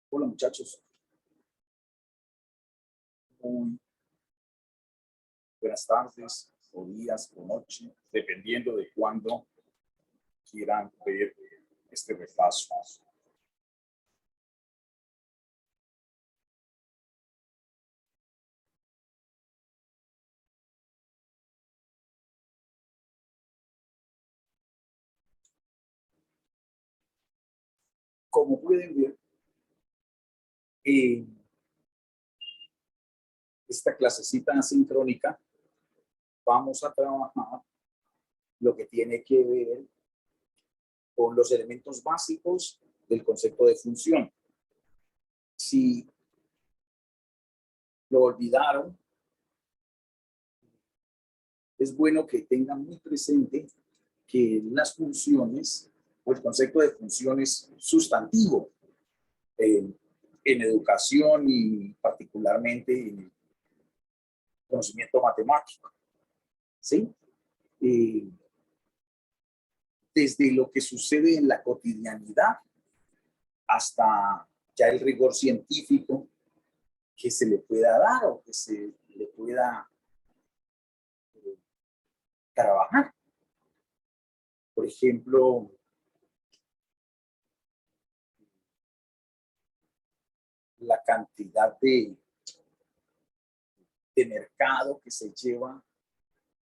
Hola muchachos, muy buenas tardes o días o noche, dependiendo de cuándo quieran ver este repaso. Como pueden ver, en esta clasecita asincrónica vamos a trabajar lo que tiene que ver con los elementos básicos del concepto de función. Si lo olvidaron, es bueno que tengan muy presente que las funciones o el concepto de función es sustantivo en educación y particularmente en conocimiento matemático, ¿sí? Desde lo que sucede en la cotidianidad hasta ya el rigor científico que se le pueda dar o que se le pueda trabajar. Por ejemplo, la cantidad de mercado que se lleva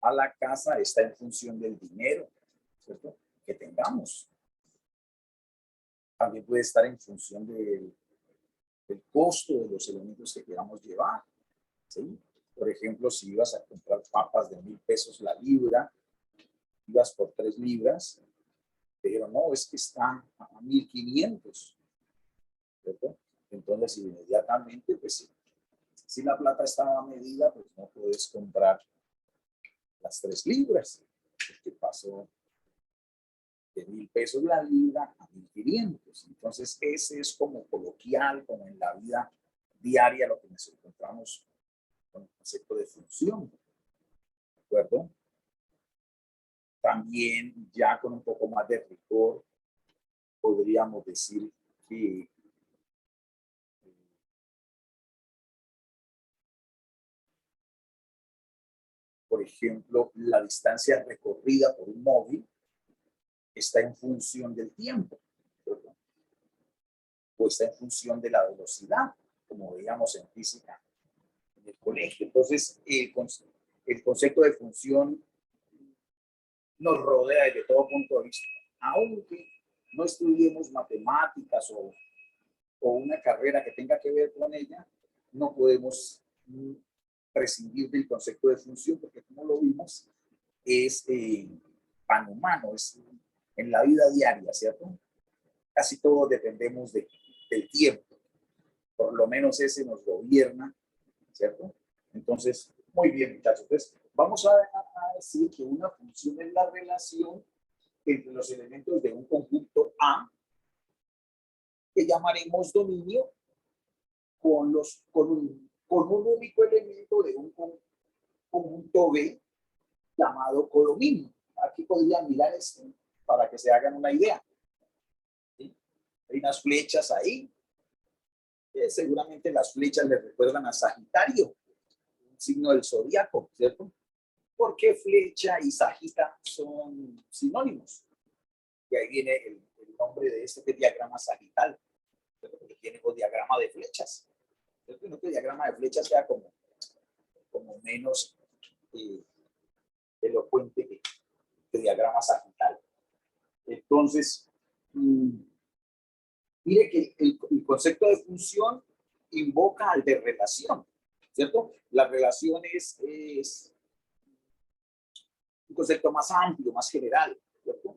a la casa está en función del dinero, ¿cierto?, que tengamos. También puede estar en función del costo de los elementos que queramos llevar, ¿sí? Por ejemplo, si ibas a comprar papas de 1,000 pesos la libra, ibas por 3 libras, pero no, es que está a 1,500, ¿cierto? Entonces, inmediatamente, pues, si la plata estaba medida, pues no puedes comprar las 3 libras, porque pasó de 1,000 pesos la libra a 1,500. Entonces, ese es como coloquial, como en la vida diaria, lo que nos encontramos con el concepto de función, ¿de acuerdo? También, ya con un poco más de rigor, podríamos decir que por ejemplo, la distancia recorrida por un móvil está en función del tiempo, ¿cierto?, o está en función de la velocidad, como veíamos en física en el colegio. Entonces, el concepto de función nos rodea desde todo punto de vista. Aunque no estudiemos matemáticas o una carrera que tenga que ver con ella, no podemos prescindir del concepto de función, porque como lo vimos, es pan humano, es en la vida diaria, ¿cierto? Casi todos dependemos del tiempo, por lo menos ese nos gobierna, ¿cierto? Entonces, muy bien, muchachos. Entonces, vamos a decir que una función es la relación entre los elementos de un conjunto A, que llamaremos dominio, con un único elemento de un conjunto B llamado codominio. Aquí podrían mirar esto para que se hagan una idea, ¿sí? Hay unas flechas ahí. Seguramente las flechas les recuerdan a Sagitario, un signo del zodiaco, ¿cierto? ¿Por qué flecha y sagita son sinónimos? Y ahí viene el nombre de este diagrama sagital, ¿cierto?, porque tiene un diagrama de flechas. ¿Cierto? No que el diagrama de flechas sea como menos elocuente que diagrama sagital. Entonces, mire que el concepto de función invoca al de relación, ¿cierto? La relación es un concepto más amplio, más general, ¿cierto?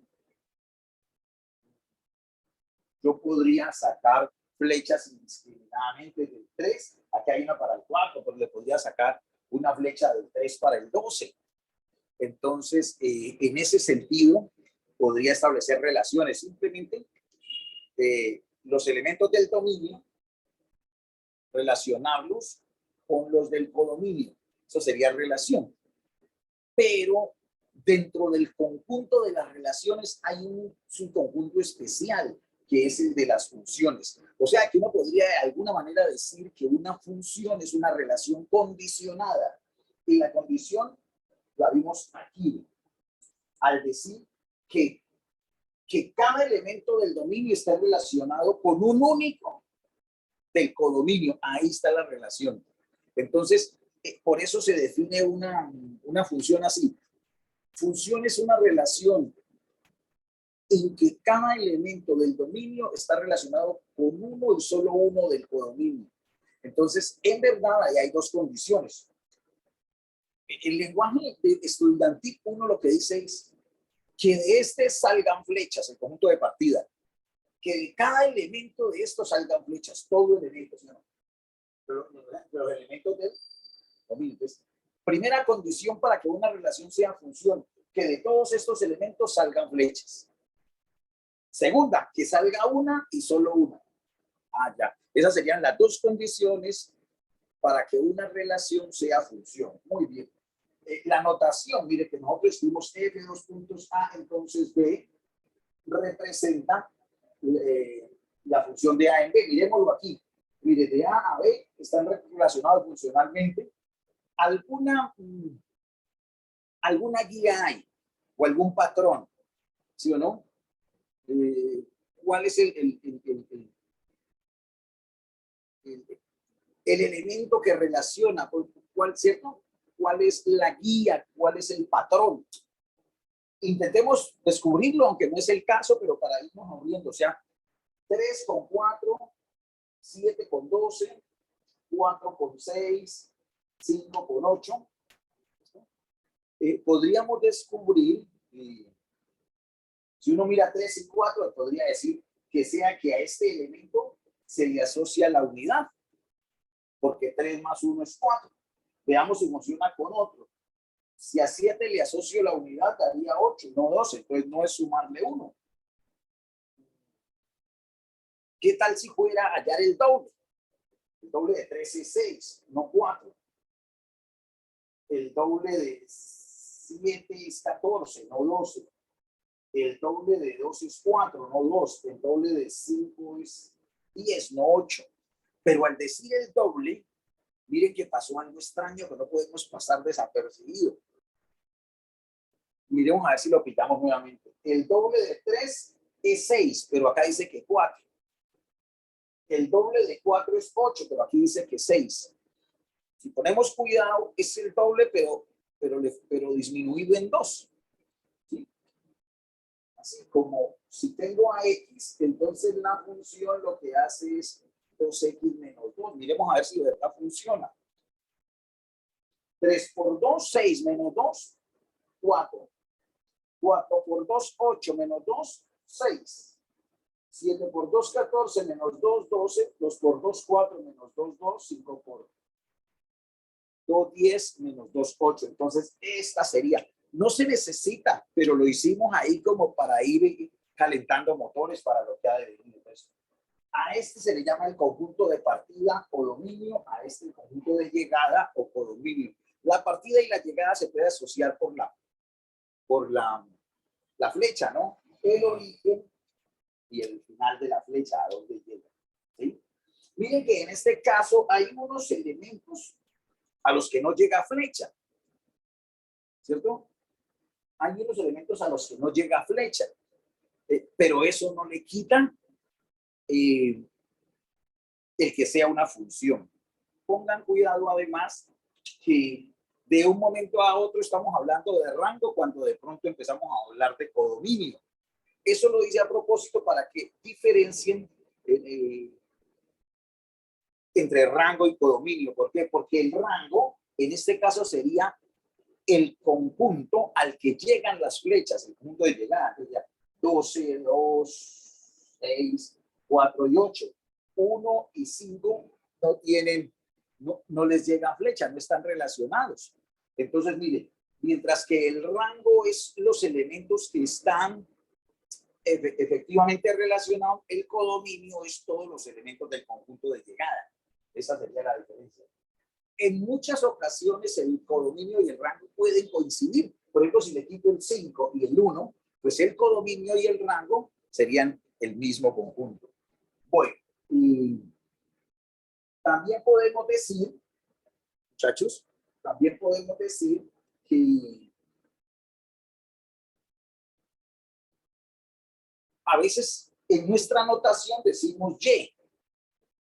Yo podría sacar flechas indiscriminadamente del 3, aquí hay una para el 4, pero le podría sacar una flecha del 3 para el 12. Entonces, en ese sentido, podría establecer relaciones simplemente los elementos del dominio, relacionarlos con los del codominio. Eso sería relación. Pero Dentro del conjunto de las relaciones hay un subconjunto especial, que es el de las funciones. O sea, que uno podría de alguna manera decir que una función es una relación condicionada. Y la condición la vimos aquí, al decir que cada elemento del dominio está relacionado con un único del codominio. Ahí está la relación. Entonces, por eso se define una función así. Función es una relación en que cada elemento del dominio está relacionado con uno y solo uno del codominio. Entonces, en verdad, ahí hay dos condiciones. El lenguaje estudiantil, uno lo que dice es que de este salgan flechas, el conjunto de partida, que de cada elemento de estos salgan flechas, todo elemento, ¿sí? Los elementos del dominio. Entonces, primera condición para que una relación sea función, que de todos estos elementos salgan flechas. Segunda, que salga una y solo una. Ah, ya. Esas serían las dos condiciones para que una relación sea función. Muy bien. La notación, mire que nosotros escribimos F dos puntos A, entonces B representa la función de A en B. Miremoslo aquí. Mire, de A a B están relacionados funcionalmente. ¿Alguna guía hay? ¿O algún patrón? ¿Sí o no? ¿Cuál es el elemento que relaciona? ¿Cuál, cierto? ¿Cuál es la guía? ¿Cuál es el patrón? Intentemos descubrirlo, aunque no es el caso, pero para irnos abriendo. O sea, 3 con 4, 7 con 12, 4 con 6, 5 con 8. Podríamos descubrir, si uno mira 3 y 4, podría decir que sea que a este elemento se le asocia la unidad, porque 3 más 1 es 4. Veamos si funciona con otro. Si a 7 le asocio la unidad, daría 8, no 12, entonces no es sumarle 1. ¿Qué tal si fuera hallar el doble? El doble de 3 es 6, no 4. El doble de 7 es 14, no 12. El doble de 2 es 4, no 2. El doble de 5 es 10, no 8. Pero al decir el doble, miren que pasó algo extraño que no podemos pasar desapercibido. Miremos a ver si lo pitamos nuevamente. El doble de 3 es 6, pero acá dice que 4. El doble de 4 es 8, pero aquí dice que 6. Si ponemos cuidado, es el doble, pero disminuido en 2. ¿Sí? Así como si tengo a x, entonces la función lo que hace es 2x menos 2. Miremos a ver si de verdad funciona. 3 por 2, 6 menos 2, 4. 4 por 2, 8 menos 2, 6. 7 por 2, 14 menos 2, 12. 2 por 2, 4 menos 2, 2. 5 por 2, 10 menos 2, 8. Entonces, esta sería. No se necesita, pero lo hicimos ahí como para ir calentando motores para lo que ha de venir. Entonces, a este se le llama el conjunto de partida o dominio, a este el conjunto de llegada o codominio. La partida y la llegada se puede asociar por la flecha, ¿no? El origen y el final de la flecha, a dónde llega. ¿Sí? Miren que en este caso hay unos elementos a los que no llega flecha, ¿cierto? Hay unos elementos a los que no llega flecha, pero eso no le quita el que sea una función. Pongan cuidado además que de un momento a otro estamos hablando de rango cuando de pronto empezamos a hablar de codominio. Eso lo hice a propósito para que diferencien entre rango y codominio. ¿Por qué? Porque el rango en este caso sería el conjunto al que llegan las flechas, el conjunto de llegada, 12, 2, 6, 4 y 8. 1 y 5 no tienen, no les llega flecha, no están relacionados. Entonces, miren, mientras que el rango es los elementos que están efectivamente relacionados, el codominio es todos los elementos del conjunto de llegada. Esa sería la diferencia. En muchas ocasiones el codominio y el rango pueden coincidir, Por ejemplo, si le quito el 5 y el 1, pues el codominio y el rango serían el mismo conjunto. Bueno, y también podemos decir, muchachos, también podemos decir que a veces en nuestra notación decimos Y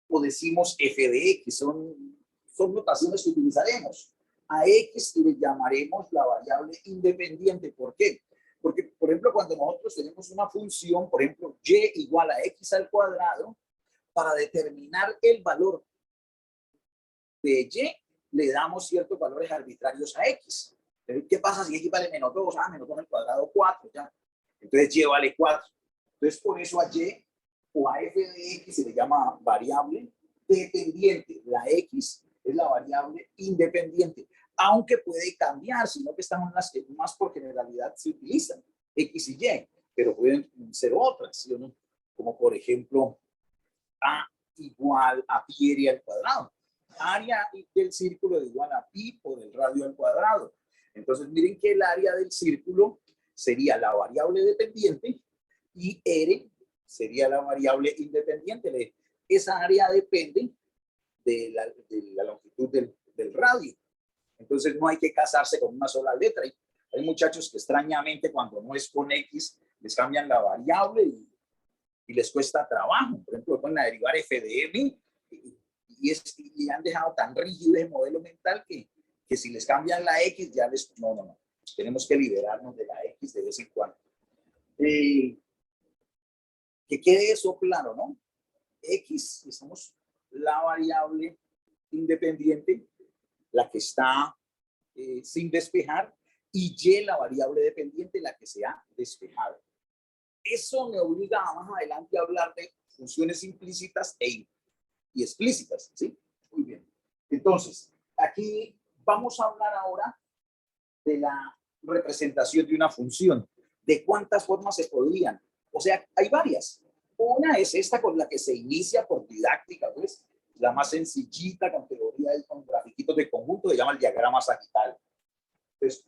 o decimos f de x, son notaciones que utilizaremos. A x le llamaremos la variable independiente. ¿Por qué? Porque, por ejemplo, cuando nosotros tenemos una función, por ejemplo, y igual a x al cuadrado, para determinar el valor de y, le damos ciertos valores arbitrarios a x. ¿Qué pasa si x vale menos 2? Ah, menos 2 al cuadrado, 4, ya. Entonces y vale 4. Entonces, por eso a y o a f de x se le llama variable dependiente. La x es la variable independiente, aunque puede cambiar, sino que están las que más por generalidad se utilizan, x y y, pero pueden ser otras, ¿sí o no? Como por ejemplo, a igual a pi área al cuadrado. Área del círculo es igual a pi por el radio al cuadrado. Entonces, miren que el área del círculo sería la variable dependiente y R sería la variable independiente. Esa área depende de la longitud del radio. Entonces no hay que casarse con una sola letra. Hay muchachos que extrañamente cuando no es con X les cambian la variable y les cuesta trabajo. Por ejemplo, pueden derivar f de m y han dejado tan rígido el modelo mental que si les cambian la X ya les... No. Tenemos que liberarnos de la X de vez en cuando. Que quede eso claro, ¿no? X, estamos la variable independiente, la que está sin despejar, y Y la variable dependiente, la que se ha despejado. Eso me obliga a más adelante a hablar de funciones implícitas y explícitas, ¿sí? Muy bien. Entonces, aquí vamos a hablar ahora de la representación de una función. ¿De cuántas formas se podrían? O sea, hay varias. Una es esta con la que se inicia por didáctica, pues, la más sencillita, con teoría y con grafiquitos de conjunto, se llama el diagrama sagital. Entonces,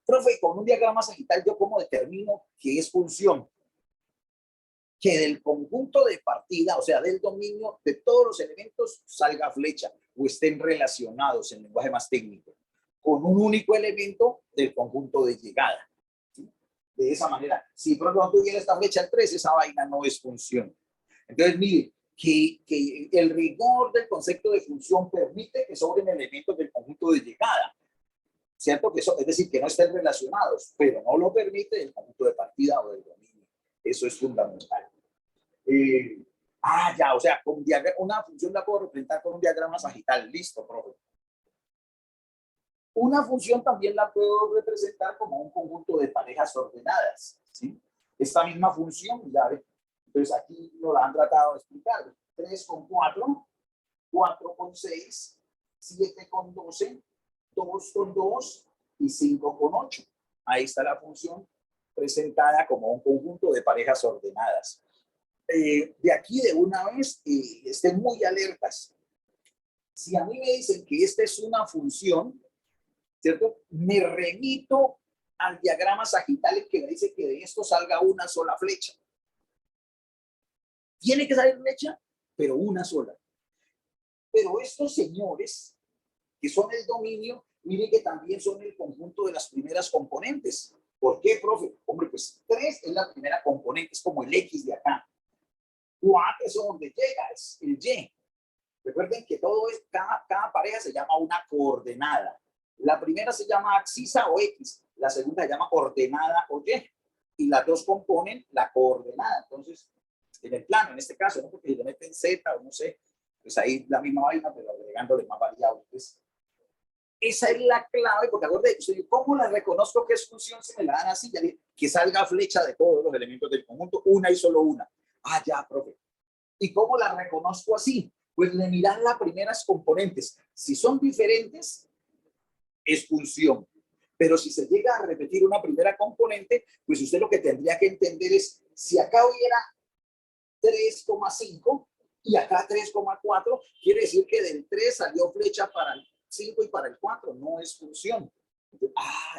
profe, con un diagrama sagital, ¿yo cómo determino qué es función? Que del conjunto de partida, o sea, del dominio de todos los elementos, salga flecha o estén relacionados en lenguaje más técnico, con un único elemento del conjunto de llegada. ¿Sí? De esa manera, si por ejemplo tuviera esta flecha al 3, esa vaina no es función. Entonces, mire, que el rigor del concepto de función permite que sobren elementos del conjunto de llegada. ¿Cierto? Que eso, es decir, que no estén relacionados, pero no lo permite el conjunto de partida o del dominio. Eso es fundamental. Ya, o sea, con una función la puedo representar con un diagrama sagital. Listo, profe. Una función también la puedo representar como un conjunto de parejas ordenadas, ¿sí? Esta misma función, ya ve, entonces aquí nos la han tratado de explicar. 3 con 4, 4 con 6, 7 con 12, 2 con 2 y 5 con 8. Ahí está la función presentada como un conjunto de parejas ordenadas. De aquí de una vez, estén muy alertas. Si a mí me dicen que esta es una función, ¿cierto? Me remito al diagrama sagital que me dice que de esto salga una sola flecha. Tiene que salir flecha, pero una sola. Pero estos señores, que son el dominio, miren que también son el conjunto de las primeras componentes. ¿Por qué, profe? Hombre, pues 3 es la primera componente, es como el X de acá. 4 es donde llega, es el Y. Recuerden que todo es, cada pareja se llama una coordenada. La primera se llama axisa o X, la segunda se llama ordenada o Y, y las dos componen la coordenada. Entonces, en el plano, en este caso, ¿no? Porque si le meten Z o no sé, pues ahí la misma vaina, pero agregándole más variables. Esa es la clave, porque acuérdense, ¿cómo la reconozco que es función si me la dan así? Que salga flecha de todos los elementos del conjunto, una y solo una. Ya, profe. ¿Y cómo la reconozco así? Pues le miran las primeras componentes. Si son diferentes, es función. Pero si se llega a repetir una primera componente, pues usted lo que tendría que entender es, si acá hubiera 3,5 y acá 3,4, quiere decir que del 3 salió flecha para el 5 y para el 4, no es función.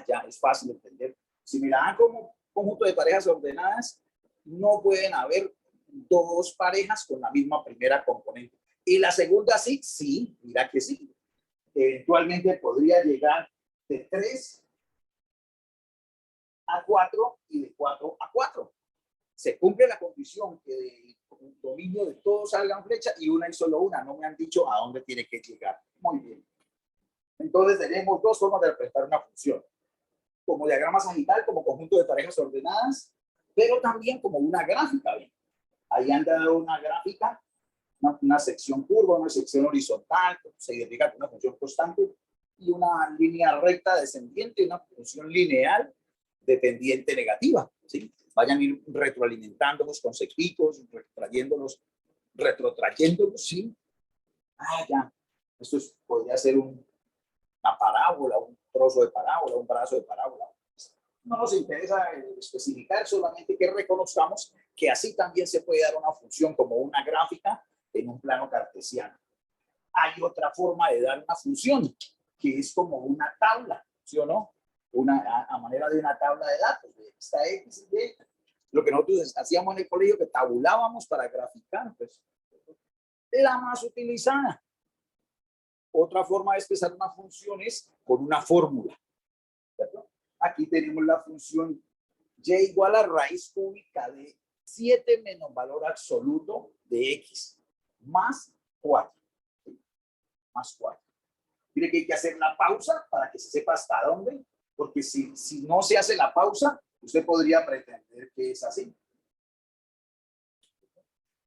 Ya es fácil entender. Si me la dan como conjunto de parejas ordenadas, no pueden haber dos parejas con la misma primera componente. Y la segunda sí, sí, mira que sí. Eventualmente podría llegar de 3 a 4 y de 4 a 4. Se cumple la condición que del dominio de todos salgan flechas y una y solo una. No me han dicho a dónde tiene que llegar. Muy bien. Entonces tenemos dos formas de representar una función. Como diagrama sagital, como conjunto de parejas ordenadas, pero también como una gráfica. ¿Bien? Ahí han dado una gráfica, una sección curva, una sección horizontal, se identifica con una función constante, y una línea recta descendiente, una función lineal dependiente negativa. ¿Sí? Vayan a ir retroalimentándolos con sequicos, retrotrayéndolos, ¿sí? Ya. Esto podría ser una parábola, un trozo de parábola, un brazo de parábola. No nos interesa especificar, solamente que reconozcamos que así también se puede dar una función como una gráfica en un plano cartesiano. Hay otra forma de dar una función, que es como una tabla, ¿sí o no? A manera de una tabla de datos, de esta X y Y. Lo que nosotros hacíamos en el colegio, que tabulábamos para graficar, pues, la más utilizada. Otra forma de expresar una función es con una fórmula. ¿Cierto? Aquí tenemos la función y igual a raíz cúbica de 7 menos valor absoluto de x más 4. ¿Sí? Más 4. Mire que hay que hacer la pausa para que se sepa hasta dónde, porque si no se hace la pausa, usted podría pretender que es así.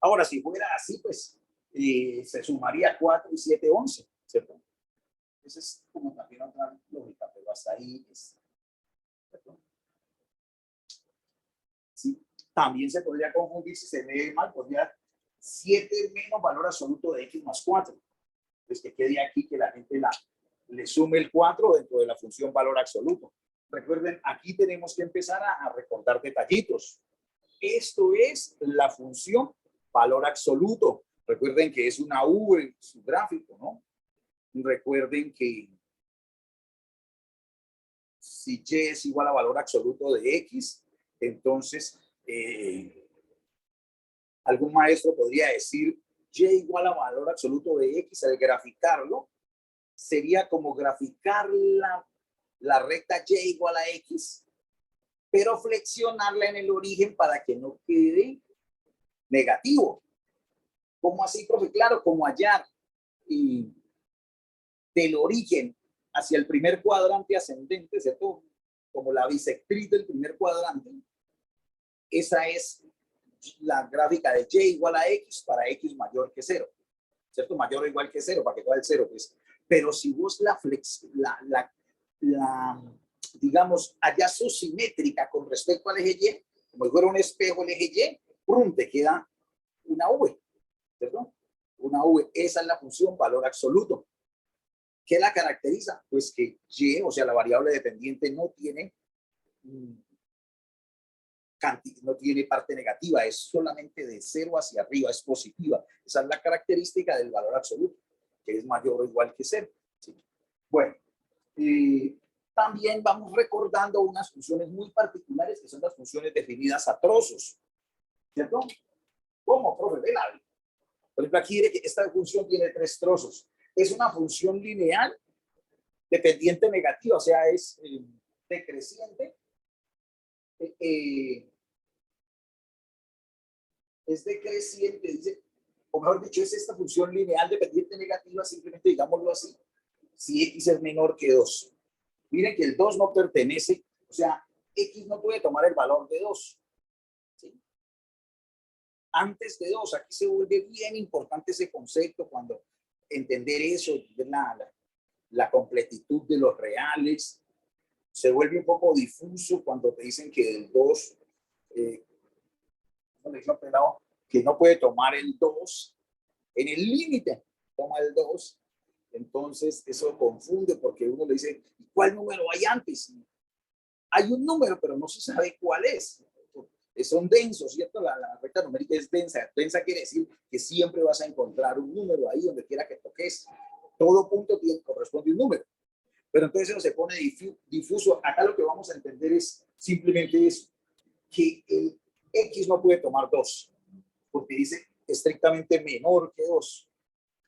Ahora, si fuera así, pues se sumaría 4 y 7, 11, ¿cierto? Esa es como también otra lógica, pero hasta ahí es. ¿Cierto? ¿Sí? También se podría confundir si se lee mal, podría 7 menos valor absoluto de x más 4. Pues que quede aquí que la gente le sume el 4 dentro de la función valor absoluto. Recuerden, aquí tenemos que empezar a recordar detallitos. Esto es la función valor absoluto. Recuerden que es una V en su gráfico, ¿no? Recuerden que si y es igual a valor absoluto de x, entonces algún maestro podría decir y igual a valor absoluto de x. Al graficarlo, sería como graficar la recta y igual a x, pero flexionarla en el origen para que no quede negativo. ¿Cómo así, profe? Claro, como hallar del origen hacia el primer cuadrante ascendente, ¿cierto? Como la bisectriz del primer cuadrante. Esa es la gráfica de y igual a x para x mayor que 0. ¿Cierto? Mayor o igual que 0, para que quede el 0, pues. Pero si vos digamos, hallas su simétrica con respecto al eje Y, como si fuera un espejo el eje Y, ¡prum!, te queda una V, ¿cierto? Una V, esa es la función valor absoluto. ¿Qué la caracteriza? Pues que Y, o sea, la variable dependiente, no tiene parte negativa, es solamente de 0 hacia arriba, es positiva. Esa es la característica del valor absoluto, que es mayor o igual que 0. ¿Sí? Bueno, también vamos recordando unas funciones muy particulares, que son las funciones definidas a trozos, ¿cierto? ¿Cómo, profe? Ven a ver. Por ejemplo, aquí diré que esta función tiene 3 trozos. Es una función lineal dependiente negativa, o sea, es decreciente. Es decreciente, dice, o mejor dicho, es esta función lineal dependiente negativa, simplemente digámoslo así, si x es menor que 2. Miren que el 2 no pertenece, o sea, x no puede tomar el valor de 2. ¿Sí? Antes de 2, aquí se vuelve bien importante ese concepto, cuando entender eso, la completitud de los reales, se vuelve un poco difuso cuando te dicen que el 2, que no puede tomar el 2, en el límite toma el 2, entonces eso confunde porque uno le dice, ¿cuál número hay antes? Hay un número, pero no se sabe cuál es. Son densos, ¿cierto? La recta numérica es densa. Densa quiere decir que siempre vas a encontrar un número ahí donde quiera que toques. Todo punto corresponde a un número. Pero entonces eso se pone difuso. Acá lo que vamos a entender es simplemente eso, que el X no puede tomar 2, porque dice estrictamente menor que 2.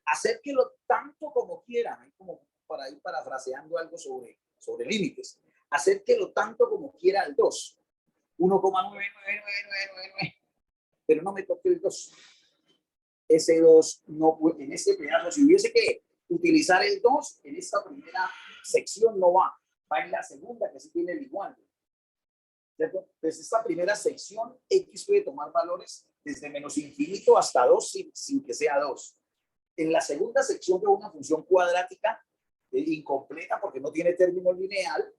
Acérquelo tanto como quiera, como para ir parafraseando algo sobre límites. Acérquelo tanto como quiera al 2. 1,99999, pero no me toque el 2. Ese 2 no puede, en este pedazo, si hubiese que utilizar el 2 en esta primera sección no va en la segunda que sí tiene el igual, ¿cierto? Entonces esta primera sección X puede tomar valores desde menos infinito hasta 2 sin que sea 2. En la segunda sección de una función cuadrática incompleta porque no tiene término lineal,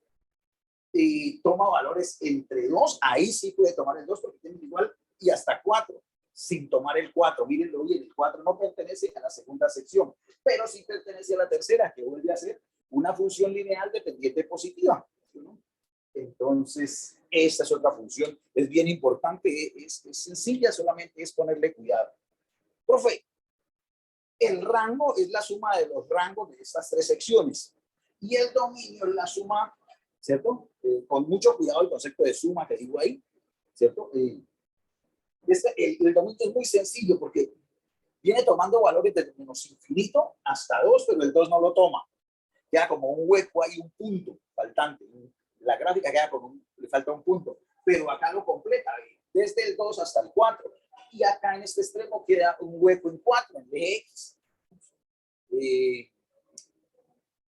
toma valores entre 2, ahí sí puede tomar el 2 porque tiene igual, y hasta 4 sin tomar el 4. Mírenlo bien, el 4 no pertenece a la segunda sección, pero sí pertenece a la tercera, que vuelve a ser una función lineal dependiente positiva, ¿no? Entonces, esta es otra función, es bien importante, es sencilla, solamente es ponerle cuidado. Profe, el rango es la suma de los rangos de estas 3 secciones, y el dominio es la suma, ¿cierto? Con mucho cuidado el concepto de suma que digo ahí, ¿cierto? El dominio es muy sencillo porque viene tomando valores desde menos infinito hasta 2, pero el 2 no lo toma. Queda como un hueco ahí, un punto faltante. La gráfica queda como le falta un punto, pero acá lo completa, desde el 2 hasta el 4. Y acá en este extremo queda un hueco en 4, en de X.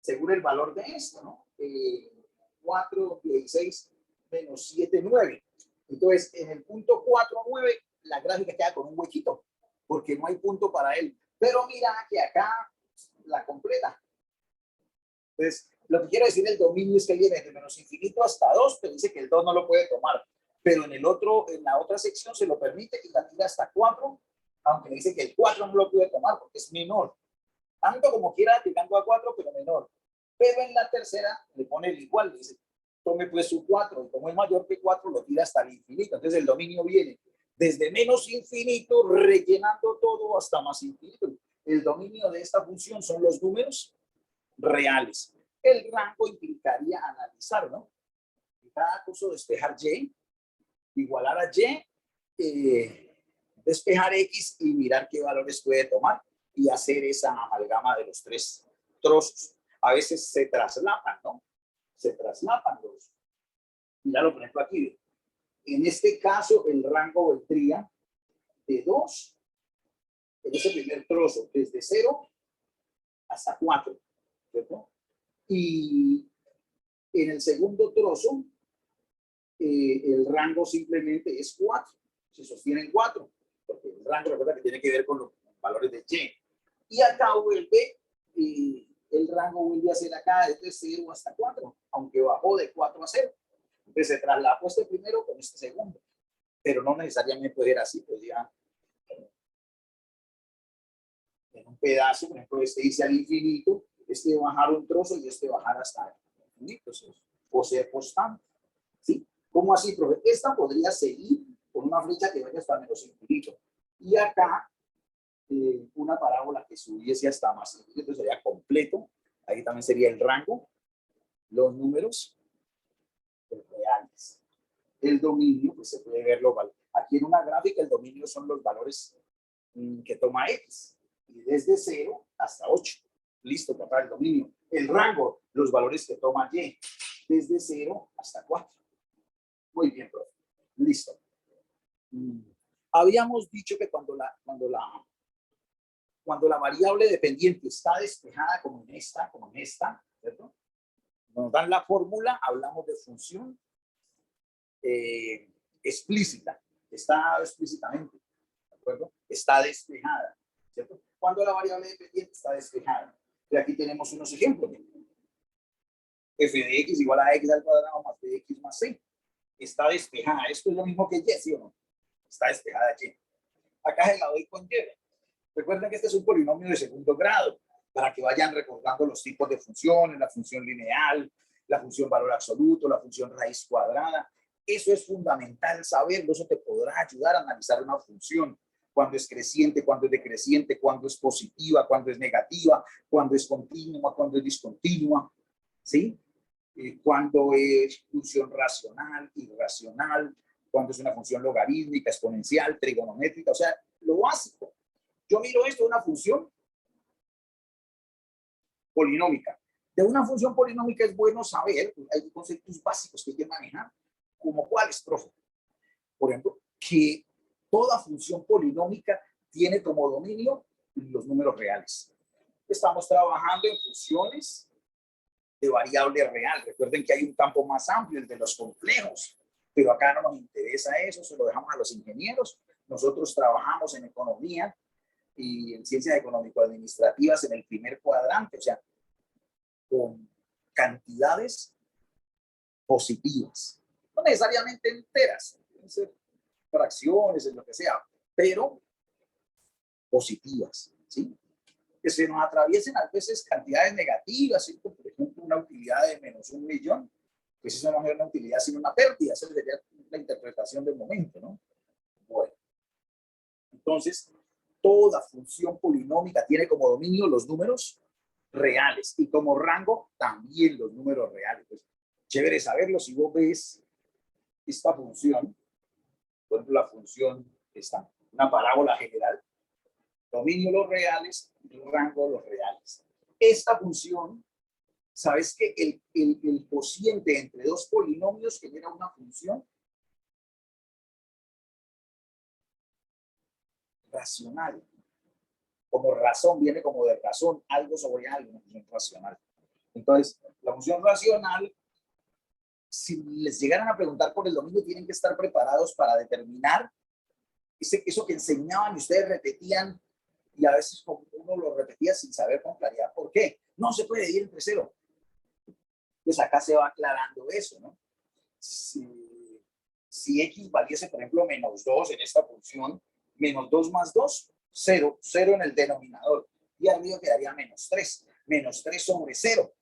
Según el valor de esto, ¿no? 4, 16, menos 7, 9. Entonces, en el punto 4, 9, la gráfica queda con un huequito, porque no hay punto para él. Pero mira que acá la completa. Entonces, lo que quiero decir el dominio es que viene de menos infinito hasta 2, pero dice que el 2 no lo puede tomar. Pero en la otra sección se lo permite y la tira hasta 4, aunque dice que el 4 no lo puede tomar porque es menor. Tanto como quiera, tirando a 4, pero menor. Pero en la tercera le pone el igual, dice, tome pues su 4, y como es mayor que 4, lo tira hasta el infinito. Entonces el dominio viene desde menos infinito, rellenando todo hasta más infinito. El dominio de esta función son los números reales. El rango implicaría analizar, ¿no? Cada curso despejar Y, igualar a Y, despejar X y mirar qué valores puede tomar y hacer esa amalgama de los 3 trozos. A veces se traslapan, ¿no? Se traslapan los. Míralo, por ejemplo, aquí. En este caso, el rango vendría de 2, en ese primer trozo, desde 0 hasta 4, ¿cierto? Y en el segundo trozo, el rango simplemente es 4. Se sostiene en 4, porque el rango, recuerda que tiene que ver con los valores de Y. Y acá vuelve, el rango vuelve a ser acá desde 0 hasta 4, aunque bajó de 4 a 0. Entonces se traslapó este primero con este segundo, pero no necesariamente puede ser así, pues ya en un pedazo, por ejemplo, este dice al infinito, este bajar un trozo y este bajar hasta el infinito, o ser constante, ¿sí? ¿Cómo así, profe? Esta podría seguir con una flecha que vaya hasta menos infinito, y acá una parábola que subiese hasta más infinito, entonces sería completo, ahí también sería el rango, los números reales. El dominio, pues se puede ver aquí en una gráfica, el dominio son los valores que toma X, y desde 0 hasta 8. Listo, papá, el dominio. El rango, los valores que toma Y, desde 0 hasta 4. Muy bien, profe. Listo. Habíamos dicho que cuando la variable dependiente está despejada como en esta, ¿cierto? Nos dan la fórmula, hablamos de función explícita, está explícitamente, ¿de acuerdo? Está despejada, ¿cierto? Cuando la variable dependiente está despejada. Y aquí tenemos unos ejemplos. F de X igual a X al cuadrado más B de X más C. Está despejada. Esto es lo mismo que Y, ¿sí o no? Está despejada Y. Acá se la doy con Y. Recuerden que este es un polinomio de segundo grado, para que vayan recordando los tipos de funciones, la función lineal, la función valor absoluto, la función raíz cuadrada. Eso es fundamental saberlo, eso te podrá ayudar a analizar una función, cuando es creciente, cuando es decreciente, cuando es positiva, cuando es negativa, cuando es continua, cuando es discontinua. ¿sí? Cuando es función racional, irracional, cuando es una función logarítmica, exponencial, trigonométrica, o sea, lo básico. Yo miro esto de una función polinómica. De una función polinómica es bueno saber, hay conceptos básicos que hay que manejar, como cuáles, profe. Por ejemplo, que toda función polinómica tiene como dominio los números reales. Estamos trabajando en funciones de variable real. Recuerden que hay un campo más amplio, el de los complejos, pero acá no nos interesa eso, se lo dejamos a los ingenieros. Nosotros trabajamos en economía y en ciencias económico-administrativas en el primer cuadrante, o sea, con cantidades positivas, no necesariamente enteras, pueden ser fracciones, en lo que sea, pero positivas, ¿sí? Que se nos atraviesen a veces cantidades negativas, ¿sí? Por ejemplo, una utilidad de menos 1 millón, pues eso no es una utilidad, sino una pérdida, esa sería la interpretación del momento, ¿no? Bueno, entonces, toda función polinómica tiene como dominio los números reales y como rango también los números reales. Pues, chévere saberlo. Si vos ves esta función, por ejemplo, la función esta, una parábola general, dominio los reales, rango los reales. Esta función, ¿sabes que el cociente entre dos polinomios genera una función racional? Como razón, viene como de razón, algo sobre algo, una función racional. Entonces, la función racional, si les llegaran a preguntar por el dominio, tienen que estar preparados para determinar eso que enseñaban y ustedes repetían, y a veces uno lo repetía sin saber con claridad por qué. No se puede ir entre cero. Pues acá se va aclarando eso, ¿no? Si x valiese, por ejemplo, menos 2 en esta función, menos 2 más 2, 0, 0 en el denominador, y arriba quedaría menos 3 sobre 0.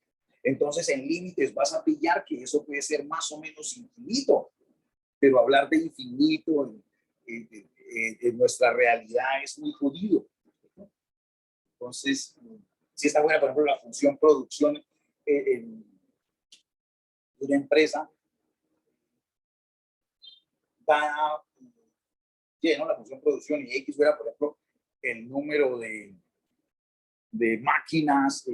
Entonces, en límites vas a pillar que eso puede ser más o menos infinito, pero hablar de infinito en nuestra realidad es muy jodido. Entonces, si está buena, por ejemplo, la función producción en una empresa, da lleno la función producción y X fuera, por ejemplo, el número de máquinas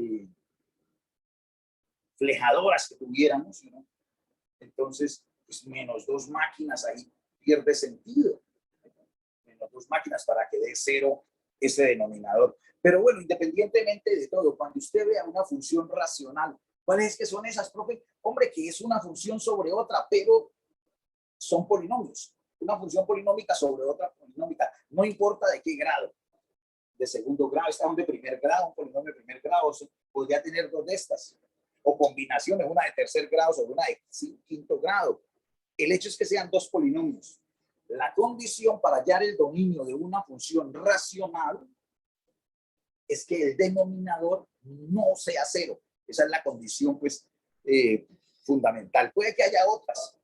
flejadoras que tuviéramos, ¿no? Entonces, pues menos 2 máquinas ahí pierde sentido. Menos 2 máquinas para que dé 0 ese denominador. Pero bueno, independientemente de todo, cuando usted vea una función racional, ¿cuáles es que son esas, profe? Hombre, que es una función sobre otra, pero son polinomios. Una función polinómica sobre otra polinómica, no importa de qué grado, de segundo grado, estamos de primer grado, un polinomio de primer grado, podría tener 2 de estas, o combinaciones, una de tercer grado sobre una de quinto grado. El hecho es que sean 2 polinomios. La condición para hallar el dominio de una función racional es que el denominador no sea 0. Esa es la condición, pues, fundamental. Puede que haya otras,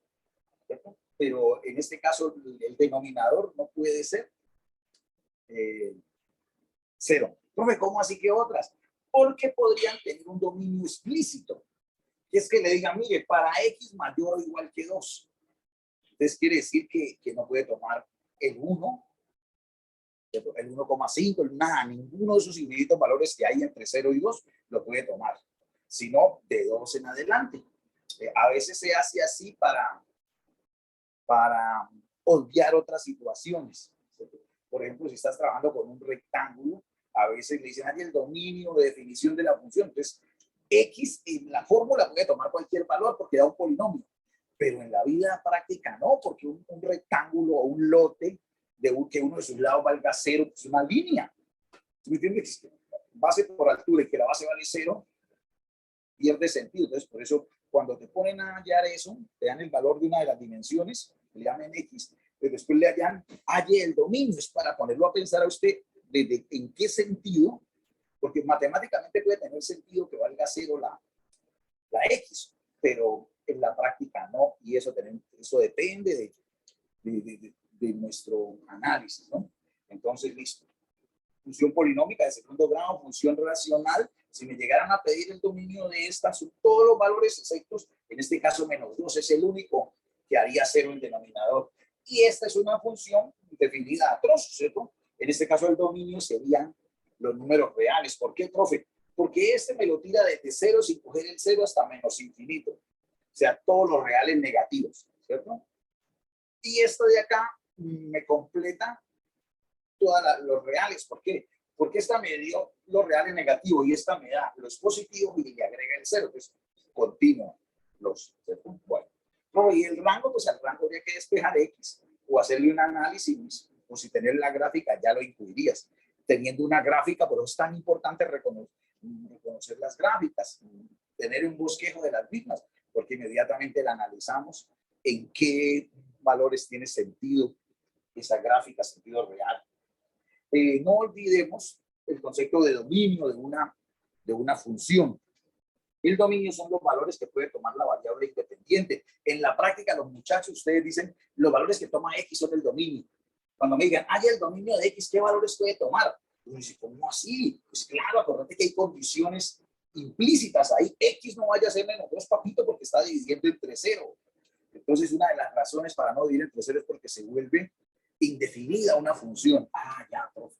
¿cierto? Pero en este caso el denominador no puede ser 0. Profe, ¿cómo así que otras? Porque podrían tener un dominio explícito, que es que le digan, mire, para x mayor o igual que 2. Entonces quiere decir que no puede tomar el 1, el 1,5, nada, ninguno de esos infinitos valores que hay entre 0 y 2 lo puede tomar, sino de 2 en adelante. A veces se hace así para obviar otras situaciones. Por ejemplo, si estás trabajando con un rectángulo, a veces le dicen, hay el dominio de definición de la función. Entonces, x en la fórmula puede tomar cualquier valor porque da un polinomio, pero en la vida práctica no, porque un rectángulo o un lote de que uno de sus lados valga 0, pues una línea. ¿Me entiendes? Base por altura y que la base vale 0, pierde sentido. Entonces, por eso, cuando te ponen a hallar eso, te dan el valor de una de las dimensiones, le llaman X, pero después le halle el dominio, es para ponerlo a pensar a usted de en qué sentido, porque matemáticamente puede tener sentido que valga 0 la X, pero en la práctica no, y eso depende de nuestro análisis, ¿no? Entonces, listo. función polinómica de segundo grado, función racional. Si me llegaran a pedir el dominio de estas, son todos los valores exactos. En este caso, -2 es el único que haría 0 en denominador. Y esta es una función definida a trozos, ¿cierto? En este caso, el dominio serían los números reales. ¿Por qué, profe? Porque este me lo tira desde 0 sin coger el 0 hasta -infinito. O sea, todos los reales negativos, ¿cierto? Y esto de acá me completa todos los reales. ¿Por qué? Porque esta me dio los reales negativos y esta me da los positivos y le agrega el 0. Pues continuo los, ¿cierto? Bueno. No, y el rango, pues al rango habría que despejar X o hacerle un análisis, o si tener la gráfica ya lo incluirías. Teniendo una gráfica, pero es tan importante reconocer las gráficas, tener un bosquejo de las mismas, porque inmediatamente la analizamos en qué valores tiene sentido esa gráfica, sentido real. No olvidemos el concepto de dominio de una función. El dominio son los valores que puede tomar la variable independiente. En la práctica, los muchachos, ustedes dicen, los valores que toma X son el dominio. Cuando me digan, hay el dominio de X, ¿qué valores puede tomar? Y dice, ¿cómo así? Pues claro, acuérdate que hay condiciones implícitas ahí. X no vaya a ser -2, papito, porque está dividiendo entre 0. Entonces, una de las razones para no dividir entre 0 es porque se vuelve indefinida una función. Ah, ya, profe.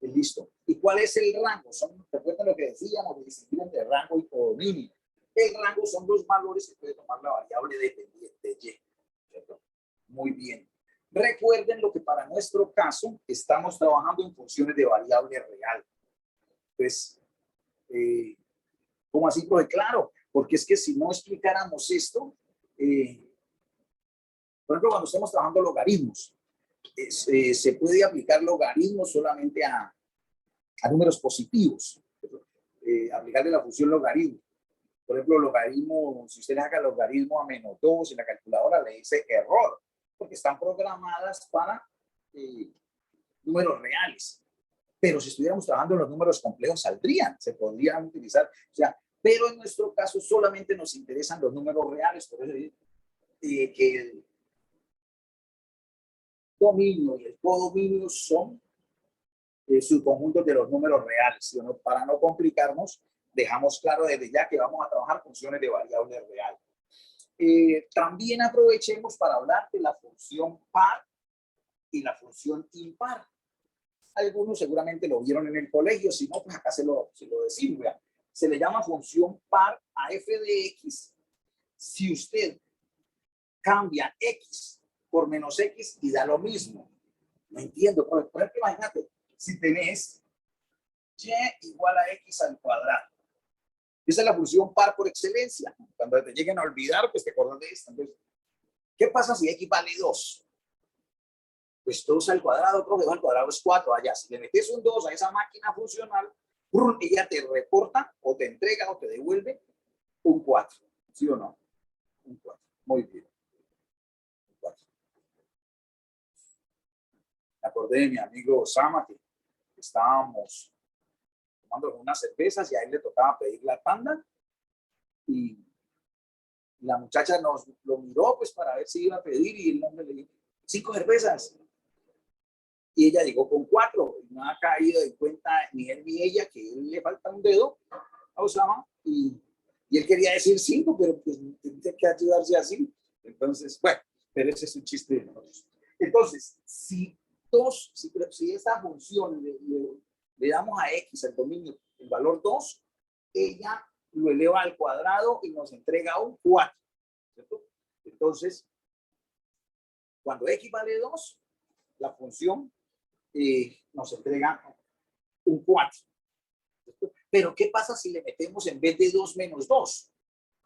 Listo. ¿Y cuál es el rango? Recuerden lo que decíamos de distinguir entre rango y codominio. El rango son los valores que puede tomar la variable dependiente Y. ¿Cierto? Muy bien. Recuerden lo que para nuestro caso estamos trabajando en funciones de variable real. Pues, ¿cómo así? Pues claro, porque es que si no explicáramos esto, por ejemplo, cuando estamos trabajando logaritmos, se puede aplicar logaritmos solamente a números positivos, aplicarle la función logaritmo. Por ejemplo, logaritmo, si usted le haga logaritmo a -2 en la calculadora, le dice error, porque están programadas para números reales. Pero si estuviéramos trabajando en los números complejos, saldrían, se podrían utilizar. O sea, pero en nuestro caso solamente nos interesan los números reales, por eso que el dominio y el codominio son subconjuntos de los números reales. Para no complicarnos, dejamos claro desde ya que vamos a trabajar funciones de variable real. También aprovechemos para hablar de la función par y la función impar. Algunos seguramente lo vieron en el colegio, si no, pues acá se lo decimos. Vean. Se le llama función par a f de x si usted cambia x por -x y da lo mismo. No entiendo. Por ejemplo, imagínate, si tenés y igual a x al cuadrado. Esa es la función par por excelencia. Cuando te lleguen a olvidar, pues te acuerdas de esta. Entonces, ¿qué pasa si x vale 2? Pues 2 al cuadrado, profe, 2 al cuadrado es 4 allá. Si le metes un 2 a esa máquina funcional, ella te reporta o te entrega o te devuelve un 4. ¿Sí o no? Un 4. Muy bien. Un 4. Me acordé de mi amigo Osama, que estábamos tomando unas cervezas y a él le tocaba pedir la tanda y la muchacha nos lo miró pues para ver si iba a pedir y el hombre le dijo 5 cervezas y ella llegó con 4 y no ha caído en cuenta ni él ni ella que él le falta un dedo a Osama y él quería decir 5 pero pues tenía que ayudarse así. Entonces, bueno, pero ese es un chiste de nosotros. Entonces, si esa función le damos a x el dominio, el valor 2, ella lo eleva al cuadrado y nos entrega un 4. ¿Cierto? Entonces, cuando x vale 2, la función nos entrega un 4. ¿Cierto? Pero, ¿qué pasa si le metemos en vez de 2 menos 2?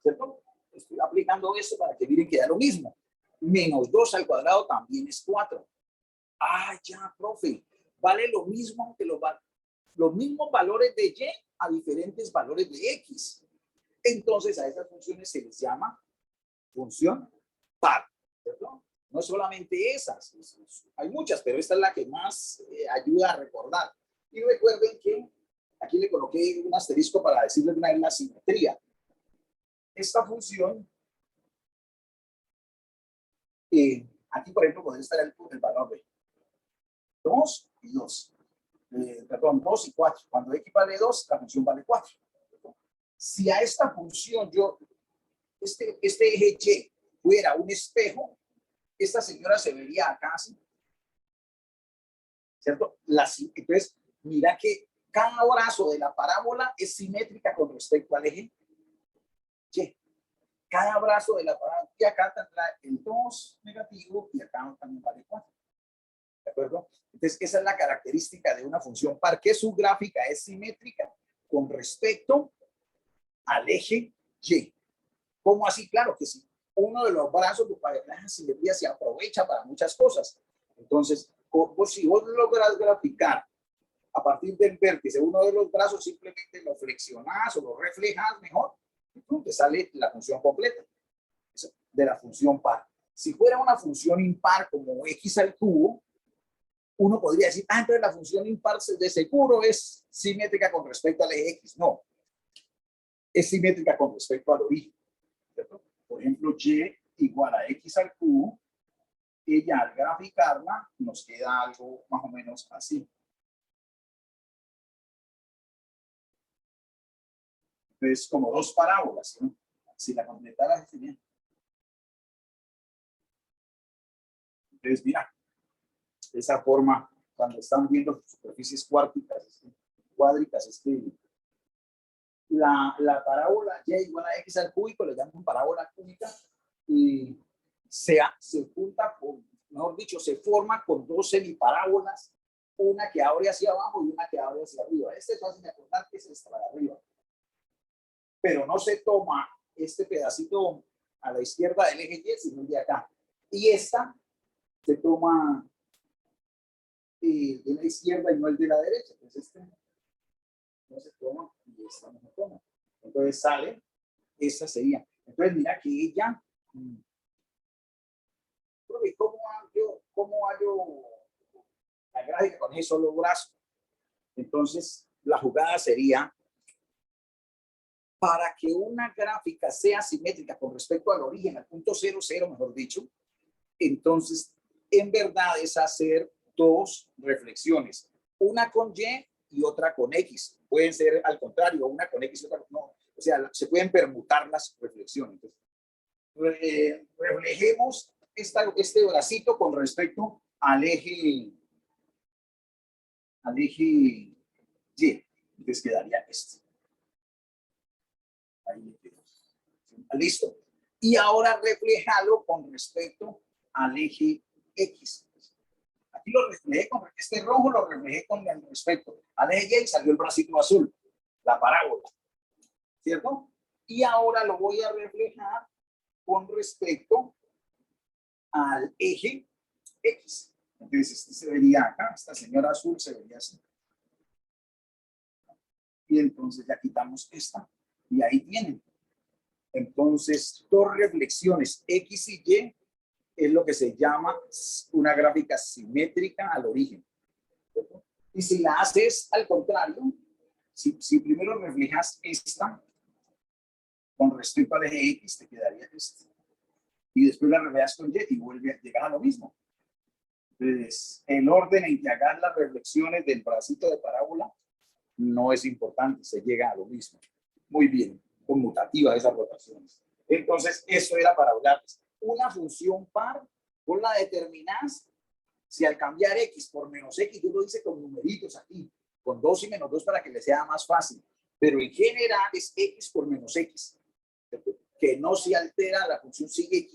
¿Cierto? Estoy aplicando eso para que miren que da lo mismo. Menos 2 al cuadrado también es 4. Ah, ya, profe. Vale lo mismo que los mismos valores de y a diferentes valores de x. Entonces, a esas funciones se les llama función par. ¿Cierto? No es solamente esas, hay muchas, pero esta es la que más ayuda a recordar. Y recuerden que aquí le coloqué un asterisco para decirles una vez la simetría. Esta función, aquí por ejemplo podría estar el valor de 2 y 2. perdón, 2 y 4. Cuando x vale 2, la función vale 4. Si a esta función este eje y fuera un espejo, esta señora se vería acá así, ¿cierto? Entonces, mira que cada brazo de la parábola es simétrica con respecto al eje y. Cada brazo de la parábola, y acá tendrá el 2 negativo y acá también vale 4. ¿De acuerdo? Entonces, esa es la característica de una función par, que su gráfica es simétrica con respecto al eje y. ¿Cómo así? Claro que sí. Uno de los brazos de la simetría se aprovecha para muchas cosas. Entonces, si vos logras graficar a partir del vértice uno de los brazos, simplemente lo flexionás o lo reflejas mejor, te sale la función completa de la función par. Si fuera una función impar como x al cubo, uno podría decir, entonces la función impar de seguro es simétrica con respecto al eje x. No, es simétrica con respecto al origen, ¿cierto? Por ejemplo, y igual a x al cubo, ella al graficarla nos queda algo más o menos así. Entonces, como dos parábolas, ¿no? Si la completaras sería. Entonces, mira, de esa forma, cuando están viendo superficies cuádricas, es que la parábola y igual a x al cúbico le llaman parábola cúbica y se junta con, mejor dicho, se forma con dos semiparábolas, una que abre hacia abajo y una que abre hacia arriba. Este es fácil de acordar que es esta de arriba. Pero no se toma este pedacito a la izquierda del eje Y, sino el de acá. Y esta se toma de la izquierda y no el de la derecha. Entonces este no se toma y esta no se toma. Entonces sale, esa sería. Entonces mira que ella, ¿cómo hallo la gráfica con ese solo brazo? Entonces la jugada sería, para que una gráfica sea simétrica con respecto al origen, al punto 0, 0, mejor dicho, entonces en verdad es hacer dos reflexiones, una con y otra con X. Pueden ser al contrario, una con X y otra con no. O sea, se pueden permutar las reflexiones. Entonces, reflejemos este bracito con respecto al eje Y. Entonces quedaría este. Ahí me quedo. Listo. Y ahora reflejalo con respecto al eje X. Aquí lo reflejé con este rojo, lo reflejé con respecto al eje Y y salió el bracito azul, la parábola, ¿cierto? Y ahora lo voy a reflejar con respecto al eje X. Entonces, este se vería acá, esta señora azul se vería así. Y entonces ya quitamos esta. Y ahí tienen. Entonces, dos reflexiones X y Y es lo que se llama una gráfica simétrica al origen. ¿Cierto? Y si la haces al contrario, si primero reflejas esta con respecto al eje X, te quedaría este. Y después la reflejas con Y y vuelve a llegar a lo mismo. Entonces, el orden en que hagas las reflexiones del bracito de parábola no es importante, se llega a lo mismo. Muy bien, conmutativa esas rotaciones. Entonces, eso era para hablarles. Una función par, vos la determinás si al cambiar X por menos X, yo lo hice con numeritos aquí, con 2 y menos 2 para que les sea más fácil. Pero en general es X por menos X. ¿Cierto? Que no se altera, la función sigue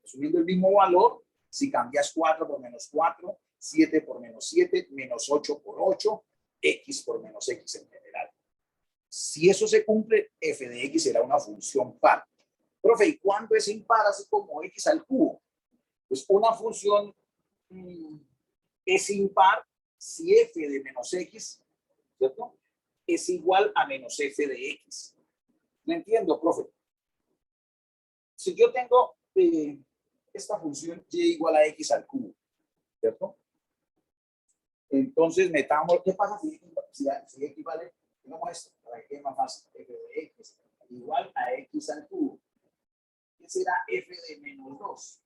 asumiendo el mismo valor si cambias 4 por menos 4, 7 por menos 7, menos 8 por 8, X por menos X en general. Si eso se cumple, f de X será una función par. Profe, ¿y cuándo es impar así como X al cubo? Pues una función es impar si f de menos X, ¿cierto? Es igual a menos f de X. ¿Me entiendo, profe? Si yo tengo esta función y igual a X al cubo, ¿cierto? Entonces metamos, ¿qué pasa si equivale? Digamos esto, para que quede más fácil, f de X igual a X al cubo. ¿Qué será f de menos 2?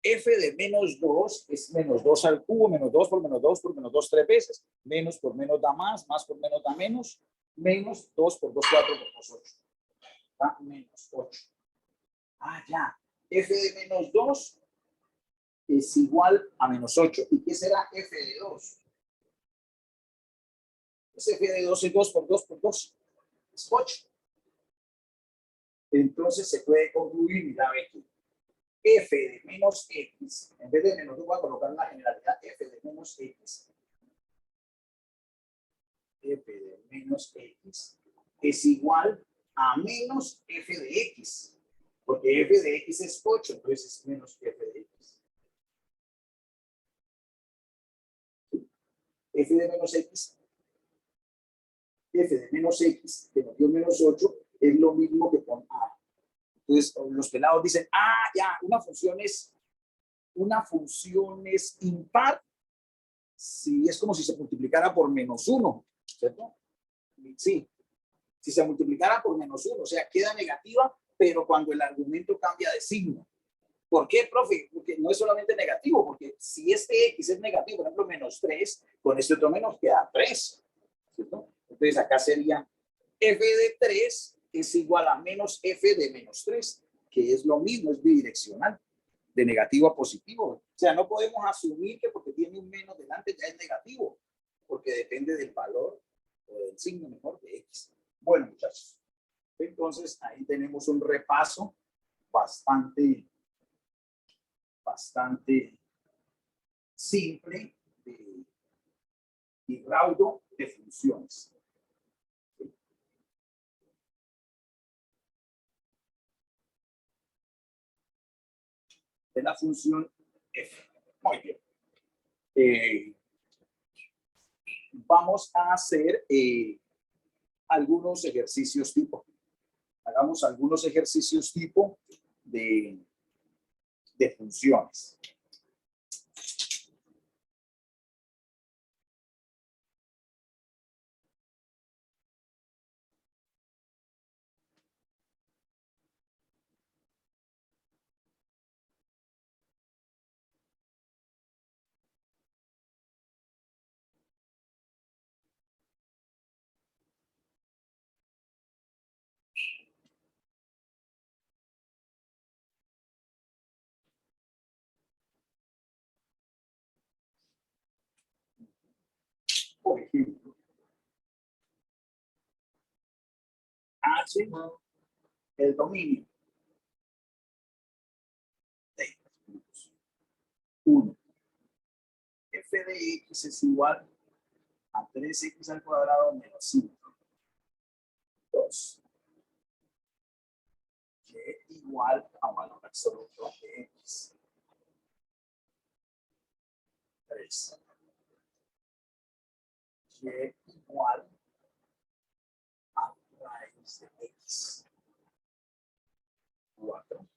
f de menos 2 es menos 2 al cubo, menos 2 por menos 2 por menos 2 tres veces. Menos por menos da más por menos da menos. Menos 2 por 2, 4 por 2, 8. ¿Va? Menos 8. Ah, ya. F de menos 2 es igual a menos 8. ¿Y qué será f de 2? Pues f de 2 es 2 por 2 por 2. Es 8. Entonces se puede concluir, mira, aquí. F de menos X, en vez de menos 2 voy a colocar la generalidad F de menos X. F de menos X es igual a menos F de X. Porque F de X es 8, entonces es menos F de X. F de menos X. F de menos X, que nos dio menos 8, es lo mismo que con A. Entonces, los pelados dicen, ah, ya, una función es impar si es como si se multiplicara por menos 1, ¿cierto? Sí, si se multiplicara por menos 1, o sea, queda negativa, pero cuando el argumento cambia de signo. ¿Por qué, profe? Porque no es solamente negativo, porque si este X es negativo, por ejemplo, menos 3, con este otro menos queda 3, ¿cierto? Entonces acá sería f de 3 es igual a menos f de menos 3, que es lo mismo, es bidireccional, de negativo a positivo. O sea, no podemos asumir que porque tiene un menos delante ya es negativo, porque depende del valor o del signo mejor de X. Bueno, muchachos, entonces ahí tenemos un repaso bastante simple y raudo de funciones. De la función f. Muy bien. Vamos a hacer algunos ejercicios tipo. Hagamos algunos ejercicios tipo de funciones. Por ejemplo, H, el dominio de 1. F de X es igual a 3X al cuadrado menos 5. 2. Y igual a valor absoluto de X. 3. Y igual a raíz de X. 4.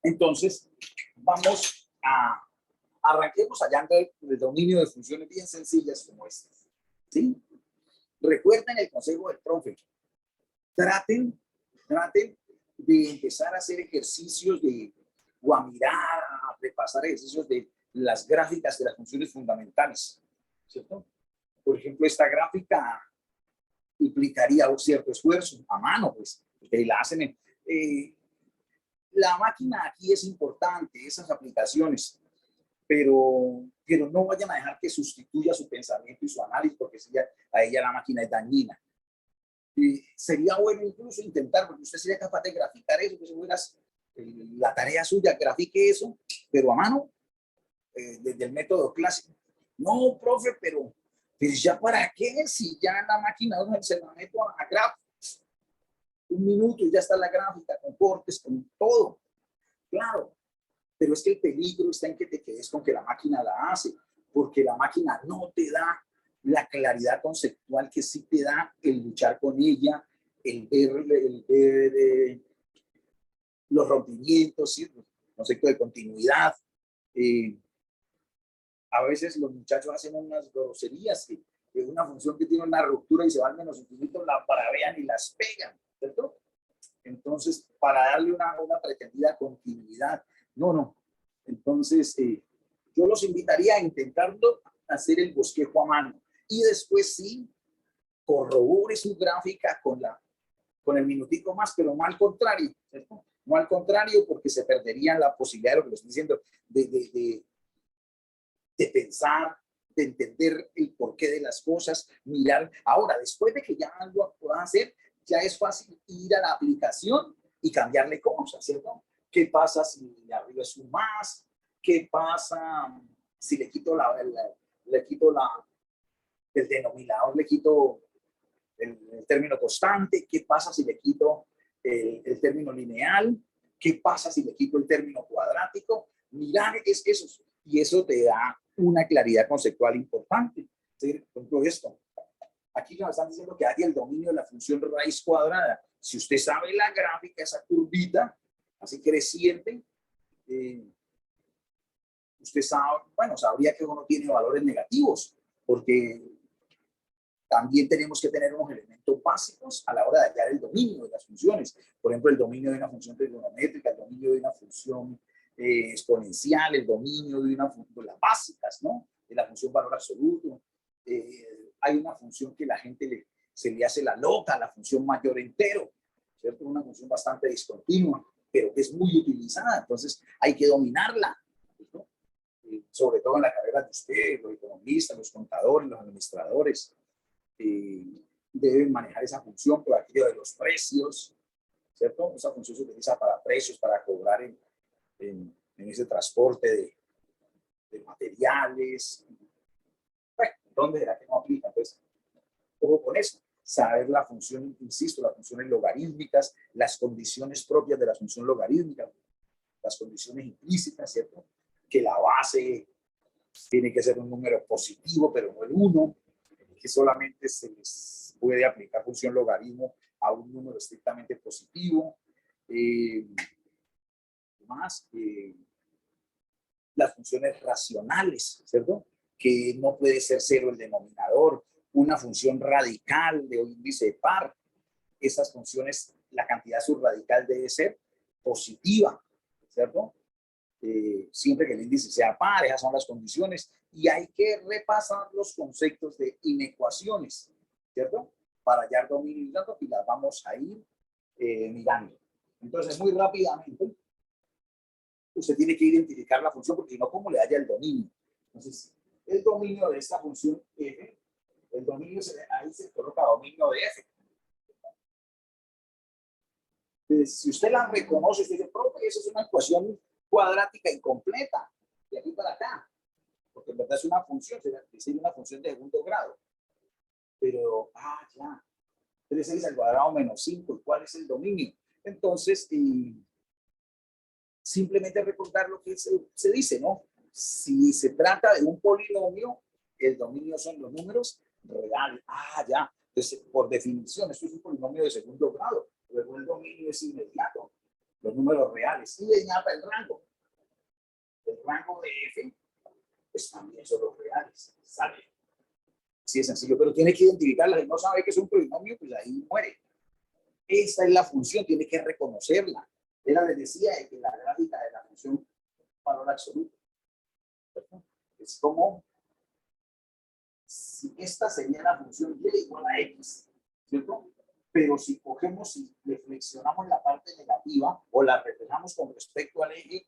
Entonces, vamos a arranquemos hallando el dominio de funciones bien sencillas como estas. ¿Sí? Recuerden el consejo del profe. Traten de empezar a hacer ejercicios o a mirar, a repasar ejercicios de las gráficas de las funciones fundamentales. ¿Cierto? Por ejemplo, esta gráfica implicaría un cierto esfuerzo a mano, pues, ustedes la hacen. La máquina aquí es importante, esas aplicaciones, pero no vayan a dejar que sustituya su pensamiento y su análisis, porque si a ella la máquina es dañina. Sería bueno incluso intentar, porque usted sería capaz de graficar eso, que si fueras la tarea suya, grafique eso, pero a mano, desde el método clásico. No, profe, pero pues ya para qué, si ya la máquina se la meto a gráfica, 1 minuto y ya está la gráfica, con cortes, con todo. Claro, pero es que el peligro está en que te quedes con que la máquina la hace, porque la máquina no te da la claridad conceptual que sí te da el luchar con ella, el ver los rompimientos, ¿sí? Los conceptos de continuidad. A veces los muchachos hacen unas groserías que una función que tiene una ruptura y se va al menos infinito, la parabean y las pegan, ¿cierto? Entonces, para darle una pretendida continuidad, no. Entonces, yo los invitaría a intentarlo hacer el bosquejo a mano y después sí, corrobore su gráfica con el minutico más, pero no al contrario, ¿cierto? No al contrario, porque se perdería la posibilidad de lo que les estoy diciendo, de pensar, de entender el porqué de las cosas, mirar. Ahora, después de que ya lo puedan hacer, ya es fácil ir a la aplicación y cambiarle cosas, ¿cierto? ¿Qué pasa si le arriba es un más? ¿Qué pasa si le quito el denominador, le quito el término constante? ¿Qué pasa si le quito el término lineal? ¿Qué pasa si le quito el término cuadrático? Mirar es eso, y eso te da una claridad conceptual importante. ¿Sí? Por ejemplo, esto. Aquí nos están diciendo que hay el dominio de la función raíz cuadrada. Si usted sabe la gráfica, esa curvita, así creciente, usted sabe, bueno, sabría que uno tiene valores negativos, porque también tenemos que tener unos elementos básicos a la hora de hallar el dominio de las funciones. Por ejemplo, el dominio de una función trigonométrica, el dominio de una función exponencial, el dominio de una función, las básicas, ¿no? De la función valor absoluto. Hay una función que la gente se le hace la loca, la función mayor entero, ¿cierto? Una función bastante discontinua, pero que es muy utilizada, entonces hay que dominarla, ¿no? Sobre todo en la carrera de ustedes, los economistas, los contadores, los administradores. Deben manejar esa función por aquello de los precios, ¿cierto? Esa función se utiliza para precios, para cobrar en ese transporte de materiales. Bueno, ¿dónde será que no aplica? Pues, ojo con eso. Saber la función, insisto, las funciones logarítmicas, las condiciones propias de la función logarítmica, las condiciones implícitas, ¿cierto? Que la base tiene que ser un número positivo, pero no el 1, que solamente se les puede aplicar función logaritmo a un número estrictamente positivo. Las funciones racionales, ¿cierto? Que no puede ser 0 el denominador, una función radical de un índice par. Esas funciones, la cantidad subradical debe ser positiva, ¿cierto? Siempre que el índice sea par, esas son las condiciones, y hay que repasar los conceptos de inecuaciones, ¿cierto? Para hallar dominio y las vamos a ir mirando. Entonces, muy rápidamente, usted tiene que identificar la función, porque si no, ¿cómo le halla el dominio? Entonces, el dominio de esta función f, el dominio, ahí se coloca dominio de f. Entonces, si usted la reconoce, usted dice, profe, esa es una ecuación cuadrática incompleta, de aquí para acá, porque en verdad es una función, es una función de segundo grado. Pero, ya, 3x al cuadrado menos 5, ¿y cuál es el dominio? Entonces, simplemente recordar lo que se dice, ¿no? Si se trata de un polinomio, el dominio son los números reales. Ya. Entonces, por definición, esto es un polinomio de segundo grado. Luego el dominio es inmediato, los números reales. Y le añade el rango. El rango de f, pues también son los reales. ¿Sale? Así de sencillo, pero tiene que identificarla. Si no sabe que es un polinomio, pues ahí muere. Esta es la función, tiene que reconocerla. Era les decía que la gráfica de la función valor absoluto, ¿cierto? Es como si esta sería la función y igual a x, ¿cierto? Pero si cogemos y le flexionamos la parte negativa o la reflejamos con respecto al eje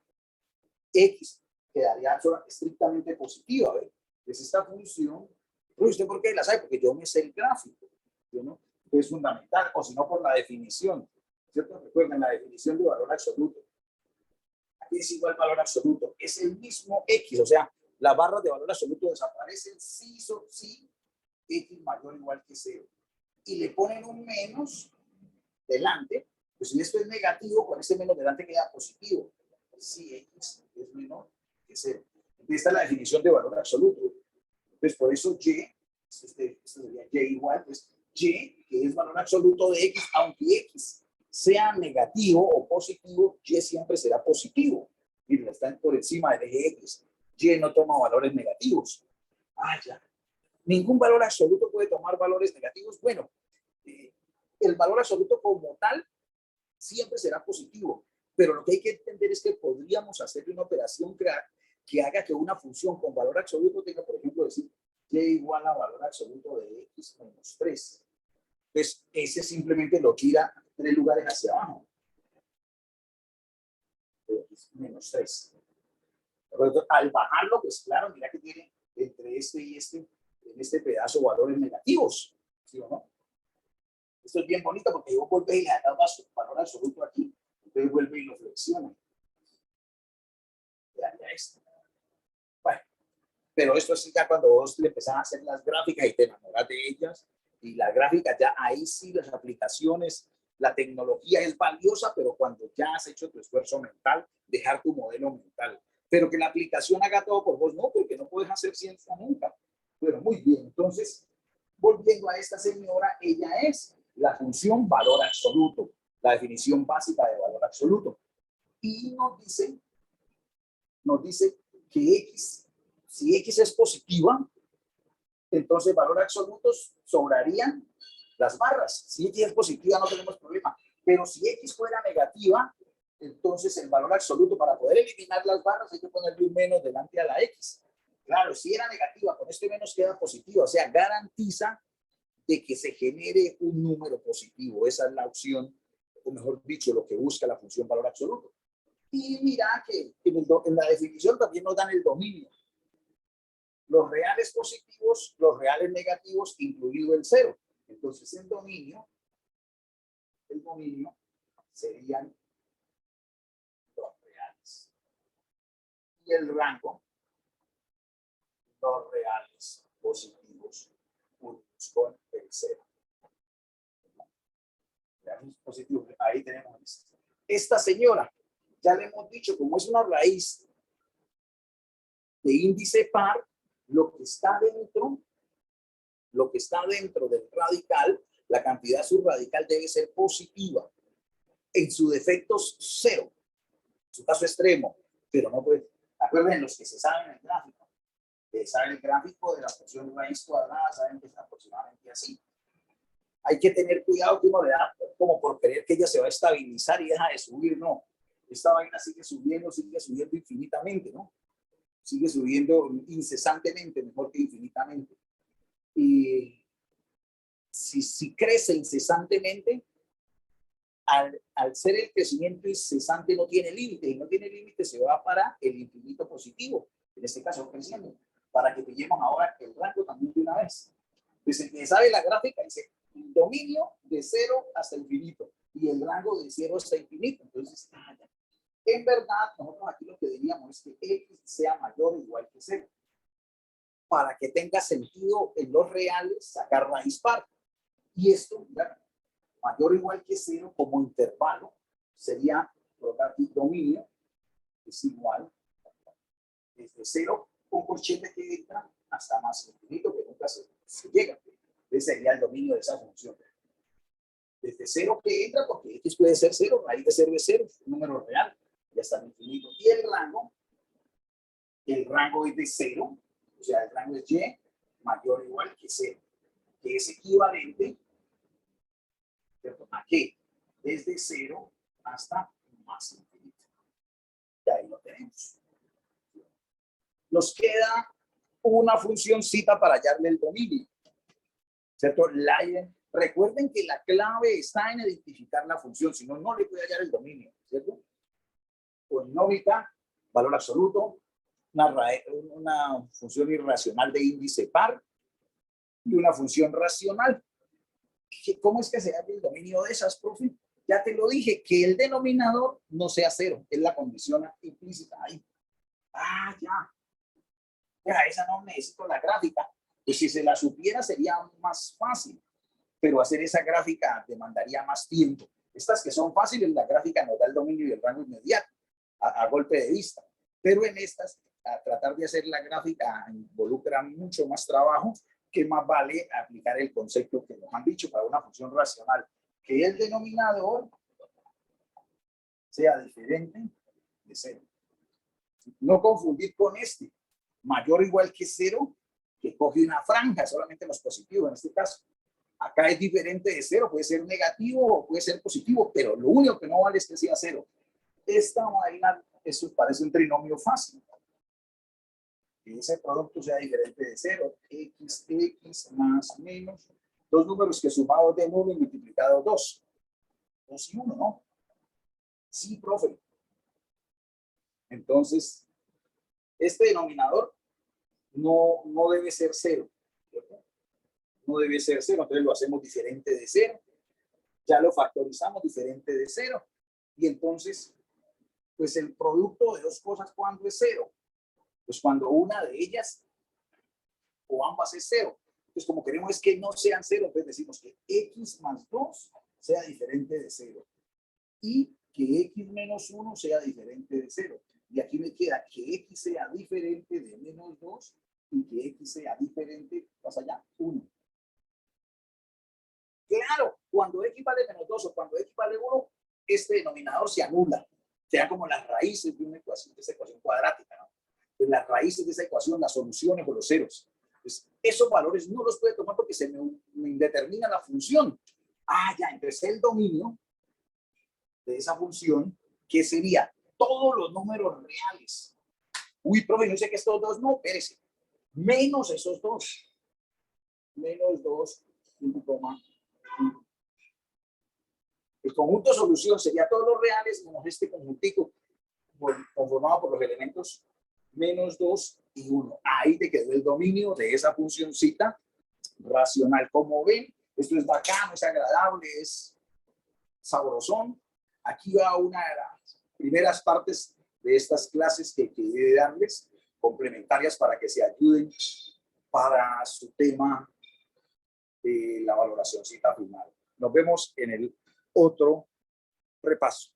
x, quedaría estrictamente positiva, ¿ves? Es esta función. ¿Pero usted por qué la sabe? Porque yo me sé el gráfico, ¿no? Es fundamental, o si no por la definición, ¿cierto? Recuerden la definición de valor absoluto. Aquí es igual valor absoluto, es el mismo x, o sea, Las barras de valor absoluto desaparecen si x mayor o igual que 0. Y le ponen un menos delante. Pues si esto es negativo, con este menos delante queda positivo. Si x es menor que 0. Esta es la definición de valor absoluto. Entonces, por eso y, este sería y igual, pues y, que es valor absoluto de x, aunque x sea negativo o positivo, y siempre será positivo. Miren, están por encima del eje x. Y no toma valores negativos. Ah, ya. Ningún valor absoluto puede tomar valores negativos. Bueno, el valor absoluto como tal siempre será positivo, pero lo que hay que entender es que podríamos hacer una operación que haga que una función con valor absoluto tenga, por ejemplo, decir y igual a valor absoluto de x menos 3. Entonces, ese simplemente lo tira 3 lugares hacia abajo. X menos 3. Al bajarlo, pues claro, mira que tiene entre este y este, en este pedazo, valores negativos. ¿Sí o no? Esto es bien bonito porque yo vuelvo y le das valor absoluto aquí. Entonces vuelve y lo flexiona. Ya está. Bueno, pero esto es ya cuando vos le empezás a hacer las gráficas y te enamoras de ellas. Y las gráficas ya ahí sí, las aplicaciones, la tecnología es valiosa, pero cuando ya has hecho tu esfuerzo mental, dejar tu modelo mental. Pero que la aplicación haga todo por vos, no, porque no puedes hacer ciencia nunca. Bueno, muy bien. Entonces, volviendo a esta señora, ella es la función valor absoluto, la definición básica de valor absoluto. Y nos dice que x, si x es positiva, entonces valor absoluto sobrarían las barras. Si x es positiva no tenemos problema, pero si x fuera negativa, entonces el valor absoluto, para poder eliminar las barras hay que ponerle un menos delante a la x. Claro, si era negativa, con este menos queda positiva, o sea, garantiza de que se genere un número positivo. Esa es la opción, o mejor dicho, lo que busca la función valor absoluto. Y mira que en la definición también nos dan el dominio. Los reales positivos, los reales negativos, incluido el 0. Entonces, el dominio serían los reales. Y el rango, los reales positivos, unidos con el 0. Positivos. Ahí tenemos esto. Esta señora, ya le hemos dicho, como es una raíz de índice par, lo que está dentro del radical, la cantidad subradical debe ser positiva. En su defecto, 0. En su caso extremo, pero no puede. Acuérdense, los que se saben el gráfico, que saben el gráfico de la función raíz cuadrada, saben que es aproximadamente así. Hay que tener cuidado que uno le da como por creer que ella se va a estabilizar y deja de subir, no. Esta vaina sigue subiendo infinitamente, ¿no? Sigue subiendo incesantemente, mejor que infinitamente. Y si crece incesantemente, al ser el crecimiento incesante no tiene límite, y no tiene límite se va para el infinito positivo, en este caso creciendo, para que pillemos ahora el rango también de una vez. Pues el que sabe la gráfica dice dominio de 0 hasta infinito y el rango de 0 hasta infinito. Entonces, en verdad, nosotros aquí lo que diríamos es que x sea mayor o igual que 0. Para que tenga sentido en los reales sacar raíz par. Y esto, mira, mayor o igual que 0 como intervalo sería, colocar aquí dominio, es igual desde 0 con corchete que entra hasta más infinito que nunca se llega. Ese sería el dominio de esa función. Desde 0 que entra, porque x puede ser 0, raíz de 0 es 0, es un número real, ya está infinito. Y el rango es de 0, o sea, el rango es y mayor o igual que 0, que es equivalente, ¿cierto? ¿A qué? Desde 0 hasta más infinito. Y ahí lo tenemos. Nos queda una funcióncita para hallarle el dominio, ¿cierto? Recuerden que la clave está en identificar la función, si no, no le puede hallar el dominio, ¿cierto? Polinómica, valor absoluto, una función irracional de índice par y una función racional. ¿Cómo es que se halla el dominio de esas, profe? Ya te lo dije, que el denominador no sea 0, es la condición implícita ahí. Ah, ya. Ya, esa no necesito la gráfica. Pues si se la supiera sería más fácil, pero hacer esa gráfica demandaría más tiempo. Estas que son fáciles, la gráfica nos da el dominio y el rango inmediato, a golpe de vista. Pero en estas, a tratar de hacer la gráfica involucra mucho más trabajo, que más vale aplicar el concepto que nos han dicho para una función racional, que el denominador sea diferente de cero. No confundir con este, mayor o igual que cero, que coge una franja, solamente los positivos en este caso. Acá es diferente de cero, puede ser negativo o puede ser positivo, pero lo único que no vale es que sea cero. Esta vaina, eso parece un trinomio fácil. Que ese producto sea diferente de cero, x más menos, dos números que sumados den 1 y multiplicados 2. 2 y 1, ¿no? Sí, profe. Entonces, este denominador no debe ser cero. ¿Cierto? No debe ser cero, entonces lo hacemos diferente de cero. Ya lo factorizamos diferente de cero. Y entonces, pues el producto de dos cosas, ¿cuándo es cero? Pues cuando una de ellas o ambas es cero. Entonces, como queremos es que no sean cero, entonces decimos que x más 2 sea diferente de cero. Y que x menos 1 sea diferente de cero. Y aquí me queda que x sea diferente de menos 2 y que x sea diferente, más allá, 1. Claro, cuando x vale menos 2 o cuando x vale 1, este denominador se anula. Sean como las raíces de una ecuación, de esa ecuación cuadrática, ¿no? Pues las raíces de esa ecuación, las soluciones o los ceros. Pues esos valores no los puede tomar porque se me indetermina la función. Ah, ya, entonces el dominio de esa función, que sería todos los números reales. Uy, profe, no sé que estos dos no, espérese. Menos esos dos. Menos 2, 1,1. El conjunto solución sería todos los reales menos este conjuntico conformado por los elementos menos 2 y 1. Ahí te quedó el dominio de esa funcióncita racional. Como ven, esto es bacano, es agradable, es sabrosón. Aquí va una de las primeras partes de estas clases que quería darles, complementarias para que se ayuden para su tema de la valoracióncita final. Nos vemos en el otro repaso.